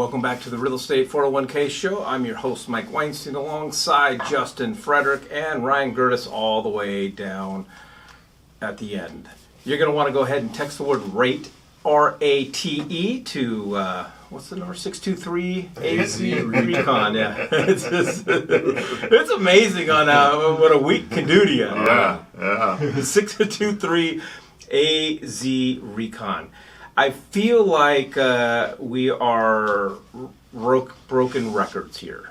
welcome back to the Real Estate 401k Show. I'm your host, Mike Weinstein, alongside Justin Frederick and Ryan Gerdes all the way down at the end. You're going to want to go ahead and text the word RATE, R-A-T-E, to, what's the number, 623-AZ-RECON. Yeah. It's amazing on what a week can do to you. Yeah. 623-AZ-RECON. I feel like we are broken records here.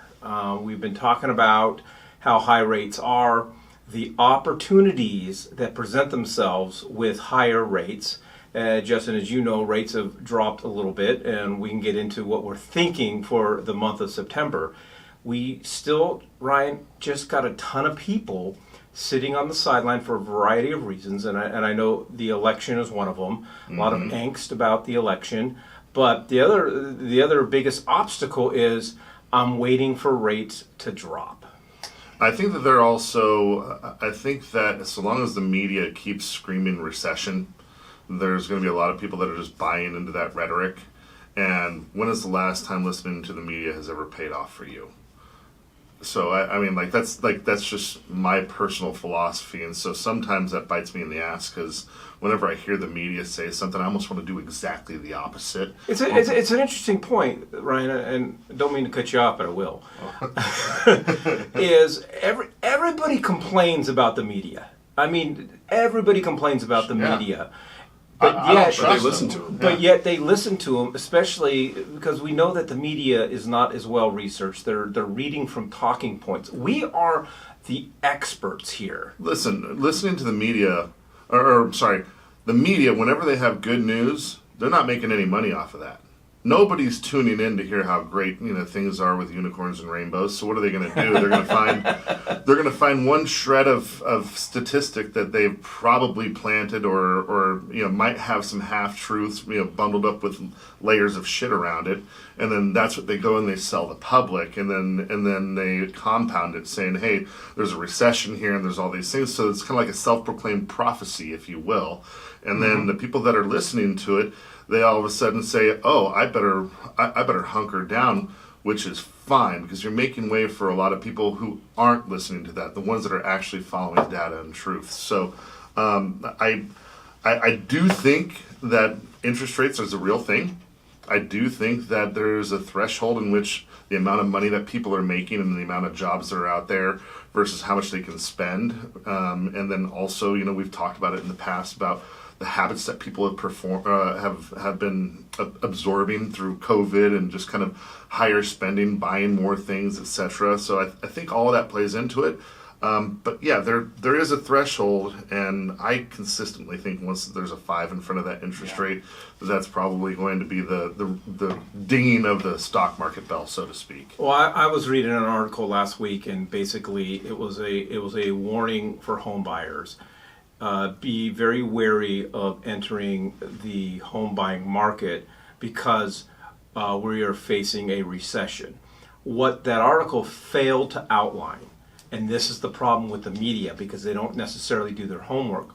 We've been talking about how high rates are, the opportunities that present themselves with higher rates. Justin, as you know, rates have dropped a little bit, and we can get into what we're thinking for the month of September. We still, Ryan, just got a ton of people sitting on the sideline for a variety of reasons, and I know the election is one of them. A lot of angst about the election, but the other biggest obstacle is I'm waiting for rates to drop. I think that they're also, I think that so long as the media keeps screaming recession, there's going to be a lot of people that are just buying into that rhetoric. And when is the last time listening to the media has ever paid off for you? So I mean, that's just my personal philosophy, and so sometimes that bites me in the ass because whenever I hear the media say something, I almost want to do exactly the opposite. It's an interesting point, Ryan, and don't mean to cut you off, but I will. Is everybody complains about the media? I mean, everybody complains about the media. But yet they listen to them. But yet they listen to them, especially because we know that the media is not as well researched. They're reading from talking points. We are the experts here. Listening to the media, the media, whenever they have good news, they're not making any money off of that. Nobody's tuning in to hear how great things are with unicorns and rainbows. So what are they going to do? They're going to find one shred of statistic that they've probably planted or might have some half truths bundled up with layers of shit around it, and then that's what they go and they sell the public, and then they compound it saying, hey, there's a recession here and there's all these things. So it's kind of like a self-proclaimed prophecy, if you will. And then the people that are listening to it, they all of a sudden say, "Oh, I better hunker down," which is fine because you're making way for a lot of people who aren't listening to that, the ones that are actually following data and truth. So, I do think that interest rates is a real thing. I do think that there's a threshold in which the amount of money that people are making and the amount of jobs that are out there versus how much they can spend, and then also, we've talked about it in the past about the habits that people have been absorbing through COVID and just kind of higher spending, buying more things, etc. So I think all of that plays into it. But yeah, there is a threshold, and I consistently think once there's a 5 in front of that interest rate, that's probably going to be the dinging of the stock market bell, so to speak. Well, I was reading an article last week, and basically it was a warning for home buyers. Be very wary of entering the home buying market because we are facing a recession. What that article failed to outline, and this is the problem with the media because they don't necessarily do their homework,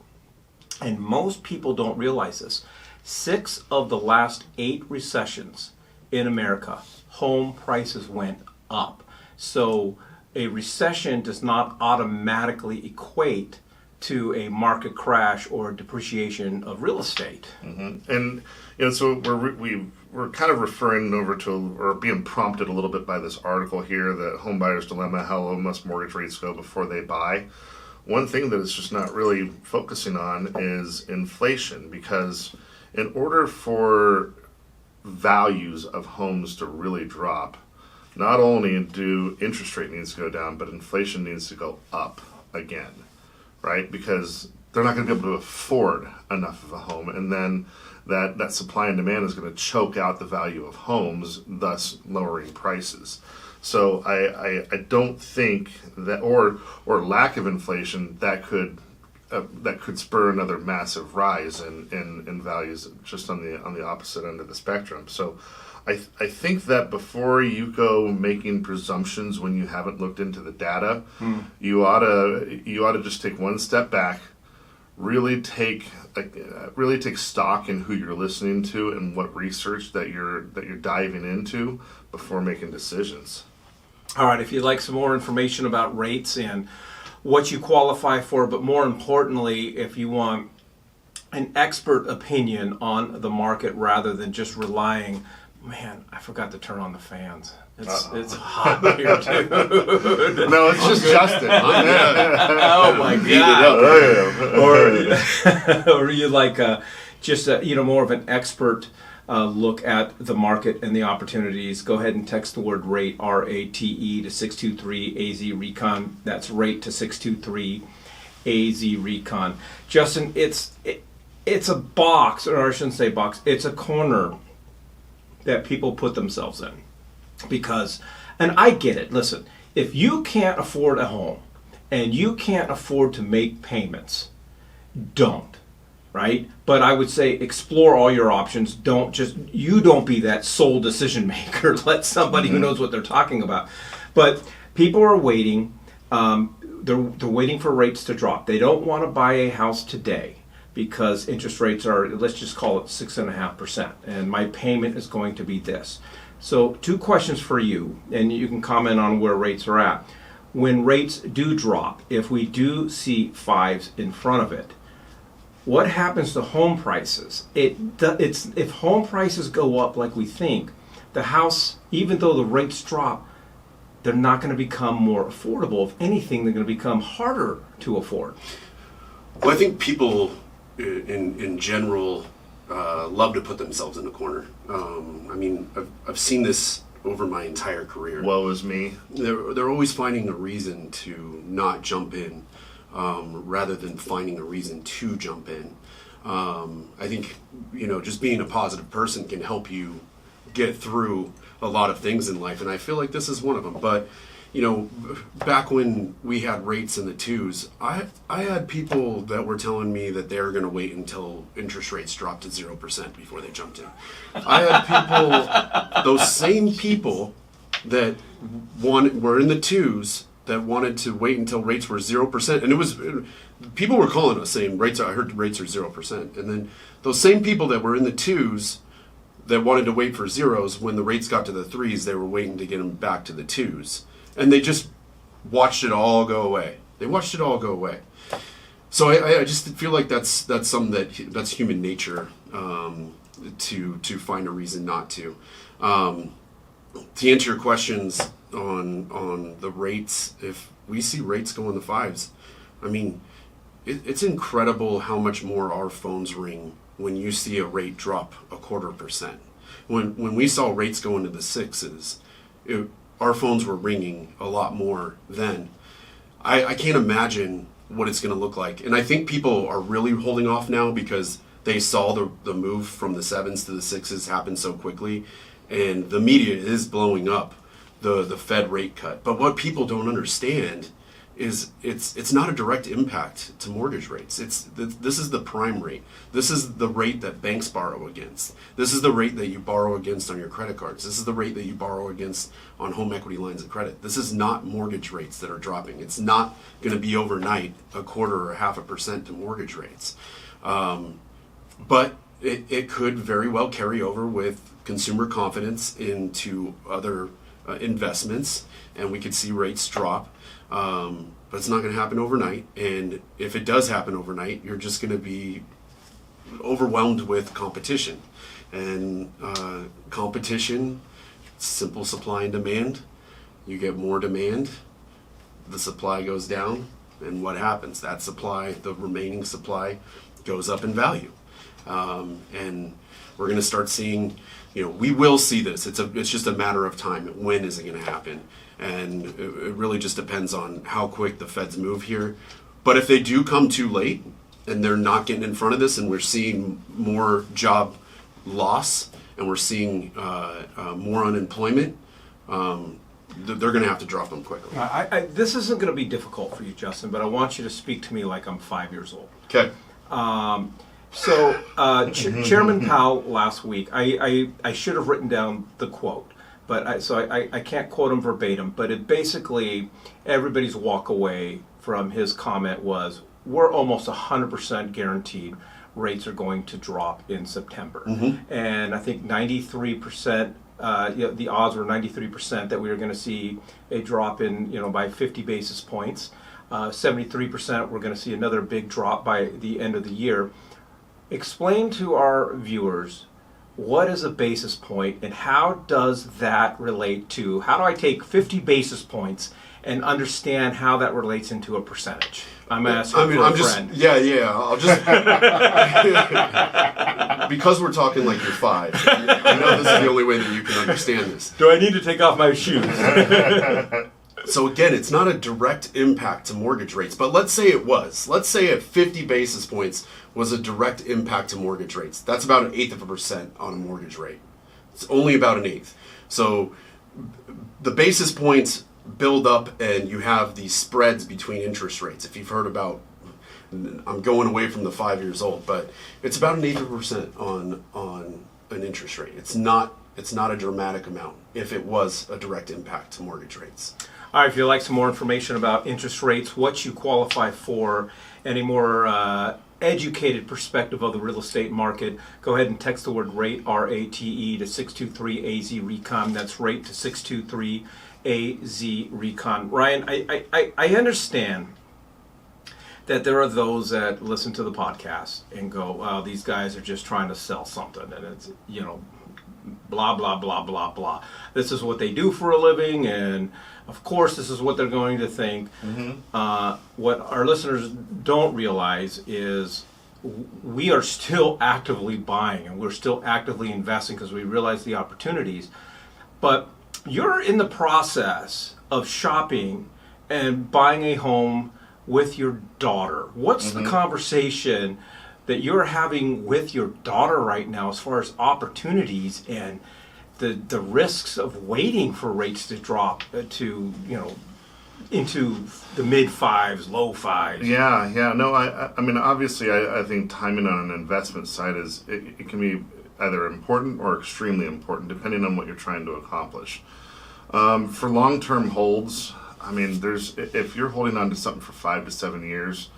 and most people don't realize this, 6 of the last 8 recessions in America, home prices went up. So a recession does not automatically equate to a market crash or depreciation of real estate. Mm-hmm. And so we're kind of referring over to or being prompted a little bit by this article here, the Home Buyer's Dilemma: How low must mortgage rates go before they buy? One thing that it's just not really focusing on is inflation, because in order for values of homes to really drop, not only do interest rate needs to go down, but inflation needs to go up again. Right? Because they're not going to be able to afford enough of a home, and then that supply and demand is going to choke out the value of homes, thus lowering prices. So I don't think that or lack of inflation that could spur another massive rise in values just on the opposite end of the spectrum. So I think that before you go making presumptions when you haven't looked into the data, you ought to just take one step back, really take stock in who you're listening to and what research that you're diving into before making decisions. All right, if you'd like some more information about rates and what you qualify for, but more importantly, if you want an expert opinion on the market rather than just relying, man, I forgot to turn on the fans. It's hot here, dude. No, it's just Justin. Oh my God. Or you like just more of an expert look at the market and the opportunities. Go ahead and text the word rate, RATE, to 623-AZ-RECON. That's rate to 623-AZ-RECON. Justin, it's a box, or I shouldn't say box, it's a corner that people put themselves in. Because, and I get it, listen, if you can't afford a home and you can't afford to make payments, don't, right? But I would say explore all your options. Don't be that sole decision maker. Let somebody who knows what they're talking about. But people are waiting. They're waiting for rates to drop. They don't want to buy a house today because interest rates are, let's just call it 6.5%, and my payment is going to be this. So 2 questions for you, and you can comment on where rates are at. When rates do drop, if we do see 5s in front of it, what happens to home prices? If home prices go up like we think, the house, even though the rates drop, they're not going to become more affordable. If anything, they're going to become harder to afford. Well, I think people in general love to put themselves in a corner. I've seen this over my entire career. Woe is me. They're always finding a reason to not jump in, rather than finding a reason to jump in. I think just being a positive person can help you get through a lot of things in life, and I feel like this is one of them. But back when we had rates in the 2s, I had people that were telling me that they were going to wait until interest rates dropped to 0% before they jumped in. I had people, those same people that were in the 2s that wanted to wait until rates were 0%, and people were calling us saying I heard rates are 0%, and then those same people that were in the 2s that wanted to wait for zeros, when the rates got to the 3s, they were waiting to get them back to the 2s. And they just watched it all go away. So I just feel like that's something that's human nature, to find a reason not to. To answer your questions on the rates, if we see rates go in the 5s, it's incredible how much more our phones ring when you see a rate drop 0.25%. When we saw rates go into the 6s, our phones were ringing a lot more then. I can't imagine what it's going to look like. And I think people are really holding off now because they saw the move from the 7s to the 6s happen so quickly. And the media is blowing up the Fed rate cut. But what people don't understand is it's not a direct impact to mortgage rates. This is the prime rate. This is the rate that banks borrow against. This is the rate that you borrow against on your credit cards. This is the rate that you borrow against on home equity lines of credit. This is not mortgage rates that are dropping. It's not going to be overnight 1/4 or 0.5% to mortgage rates. But it could very well carry over with consumer confidence into other investments, and we could see rates drop. But it's not going to happen overnight, and if it does happen overnight, you're just going to be overwhelmed with competition. And competition, simple supply and demand. You get more demand, the supply goes down, and what happens? That supply, the remaining supply, goes up in value. And we're going to start seeing, we will see this. It's just a matter of time. When is it going to happen? And it really just depends on how quick the Feds move here. But if they do come too late and they're not getting in front of this, and we're seeing more job loss and we're seeing more unemployment, they're going to have to drop them quickly. This isn't going to be difficult for you, Justin, but I want you to speak to me like I'm 5 years old. Okay. Chairman Powell last week, I should have written down the quote, but I can't quote him verbatim, but it basically, everybody's walk away from his comment was, we're almost 100% guaranteed rates are going to drop in September. And I think 93%, the odds were 93% that we were going to see a drop in, by 50 basis points. 73% we're going to see another big drop by the end of the year. Explain to our viewers, what is a basis point and how does that relate to, how do I take 50 basis points and understand how that relates into a percentage? I'm asking for a friend. I'll just because we're talking like you're 5. I know this is the only way that you can understand this. Do I need to take off my shoes? So again, it's not a direct impact to mortgage rates, but let's say it was. Let's say at 50 basis points was a direct impact to mortgage rates. That's about 1/8% on a mortgage rate. It's only about 1/8. So the basis points build up and you have these spreads between interest rates. If you've heard about, I'm going away from the 5 years old, but it's about 1/8% on an interest rate. It's not a dramatic amount if it was a direct impact to mortgage rates. All right, if you'd like some more information about interest rates, what you qualify for, any more educated perspective of the real estate market, go ahead and text the word RATE, R-A-T-E, to 623-AZ-RECON. That's RATE to 623-AZ-RECON. Ryan, I understand that there are those that listen to the podcast and go, wow, these guys are just trying to sell something, and it's, blah, blah, blah, blah, blah. This is what they do for a living, and of course this is what they're going to think. What our listeners don't realize is we are still actively buying, and we're still actively investing because we realize the opportunities. But you're in the process of shopping and buying a home with your daughter. What's the conversation that you're having with your daughter right now as far as opportunities and the risks of waiting for rates to drop to, into the mid 5s, low 5s? Yeah. No, I mean, obviously, I think timing on an investment side it can be either important or extremely important, depending on what you're trying to accomplish. For long-term holds, I mean, if you're holding on to something for 5 to 7 years,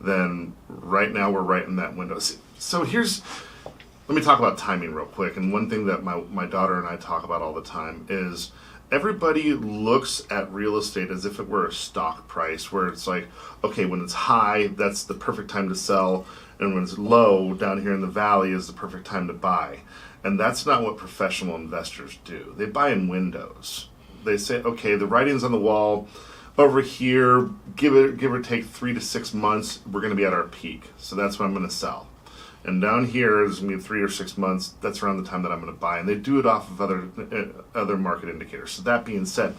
then right now we're right in that window. So let me talk about timing real quick. And one thing that my daughter and I talk about all the time is everybody looks at real estate as if it were a stock price, where it's like, okay, when it's high, that's the perfect time to sell, and when it's low down here in the valley is the perfect time to buy. And that's not what professional investors do. They buy in windows. They say, okay, the writing's on the wall. Over here, give or take 3 to 6 months, we're going to be at our peak. So that's when I'm going to sell. And down here is going to be 3 or 6 months. That's around the time that I'm going to buy. And they do it off of other market indicators. So that being said,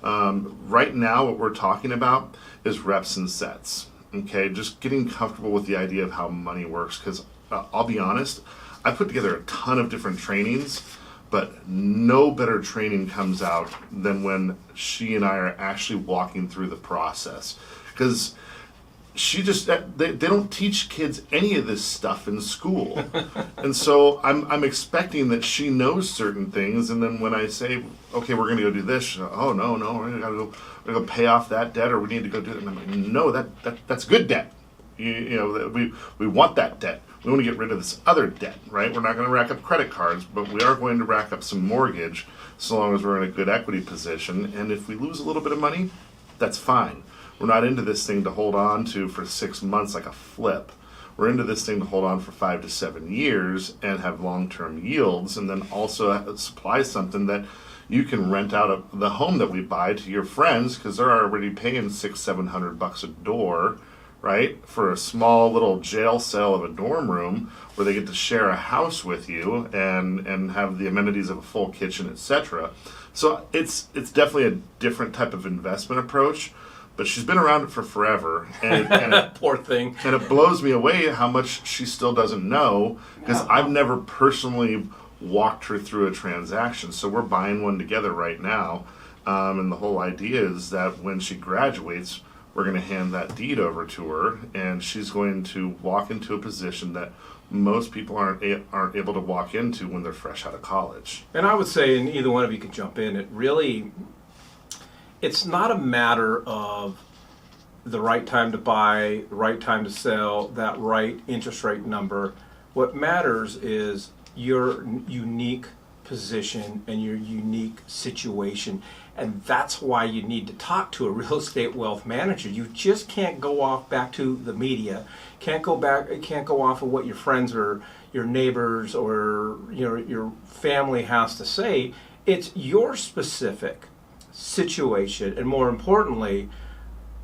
right now what we're talking about is reps and sets. Okay, just getting comfortable with the idea of how money works. Because I'll be honest, I put together a ton of different trainings, but no better training comes out than when she and I are actually walking through the process. Because they don't teach kids any of this stuff in school. And so I'm expecting that she knows certain things, and then when I say, okay, we're gonna go do this, oh no, we're gonna go pay off that debt, or we need to go do it. And I'm like, no, that's good debt. We want that debt. We want to get rid of this other debt, right? We're not going to rack up credit cards, but we are going to rack up some mortgage so long as we're in a good equity position. And if we lose a little bit of money, that's fine. We're not into this thing to hold on to for 6 months like a flip. We're into this thing to hold on for 5 to 7 years and have long-term yields, and then also supply something that you can rent out of the home that we buy to your friends, because they're already paying $600-700 a door, right, for a small little jail cell of a dorm room where they get to share a house with you and have the amenities of a full kitchen, etc. So it's definitely a different type of investment approach, but she's been around it for forever, and Poor thing. And it blows me away how much she still doesn't know, because I've never personally walked her through a transaction. So we're buying one together right now, and the whole idea is that when she graduates, we're going to hand that deed over to her, and she's going to walk into a position that most people aren't able to walk into when they're fresh out of college. And I would say, and either one of you can jump in, it's not a matter of the right time to buy, the right time to sell, that right interest rate number. What matters is your unique position and your unique situation. And that's why you need to talk to a real estate wealth manager. You just can't go off back to the media. Can't go off of what your friends or your neighbors or your family has to say. It's your specific situation, and more importantly,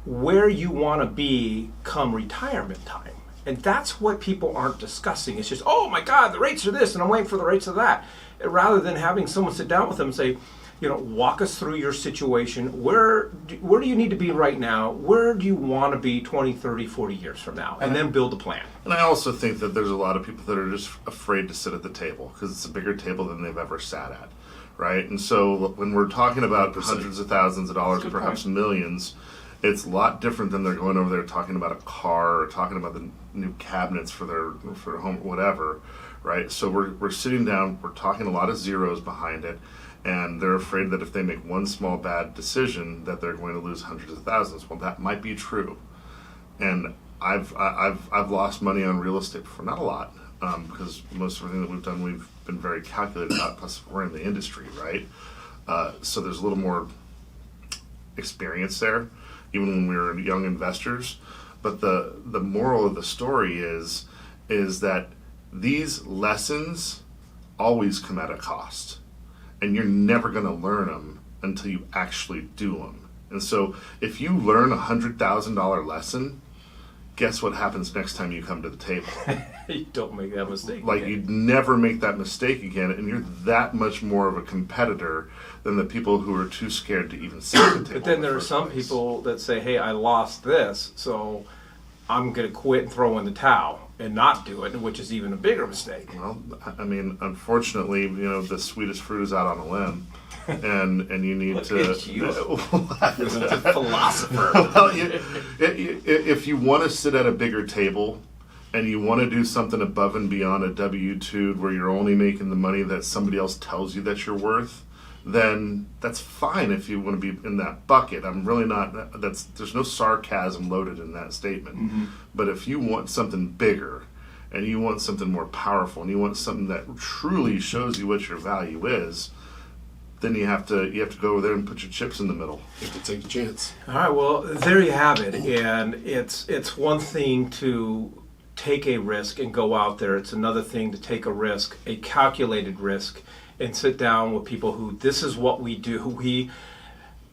where you want to be come retirement time. And that's what people aren't discussing. It's just, oh my God, the rates are this, and I'm waiting for the rates of that. Rather than having someone sit down with them and say, walk us through your situation. Where do you need to be right now? Where do you want to be 20, 30, 40 years from now? And then build a plan. And I also think that there's a lot of people that are just afraid to sit at the table because it's a bigger table than they've ever sat at, right? And so when we're talking about hundreds of thousands of dollars, perhaps millions, it's a lot different than they're going over there talking about a car or talking about the new cabinets for their home, whatever, right? So we're sitting down, we're talking a lot of zeros behind it, and they're afraid that if they make one small bad decision that they're going to lose hundreds of thousands. Well, that might be true. And I've lost money on real estate before, not a lot, because most of everything that we've done, we've been very calculated about, plus we're in the industry, right? So there's a little more experience there, even when we were young investors. But the moral of the story is that these lessons always come at a cost, and you're never going to learn them until you actually do them. And so if you learn $100,000 lesson, guess what happens next time you come to the table? You don't make that mistake Like again. you'd never make that mistake again, and you're that much more of a competitor than the people who are too scared to even sit at the table. But then in the there are first some place. people that say, hey, I lost this, so I'm going to quit and throw in the towel and not do it, which is even a bigger mistake. Well, I mean, unfortunately, the sweetest fruit is out on a limb, and you need Look to. at you. A philosopher. Well, if you want to sit at a bigger table and you want to do something above and beyond a W-2 where you're only making the money that somebody else tells you that you're worth, then that's fine if you want to be in that bucket. I'm really not, there's no sarcasm loaded in that statement. Mm-hmm. But if you want something bigger and you want something more powerful and you want something that truly shows you what your value is, then you have to go over there and put your chips in the middle. You have to take a chance. All right, well, there you have it. And it's one thing to take a risk and go out there. It's another thing to take a risk, a calculated risk, and sit down with people who, this is what we do. We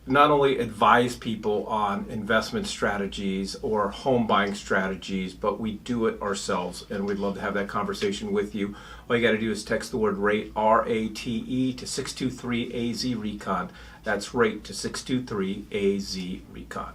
not only advise people on investment strategies or home buying strategies, but we do it ourselves, and we'd love to have that conversation with you. All you got to do is text the word RATE, R-A-T-E, to 623-AZ-RECON. That's RATE to 623-AZ-RECON.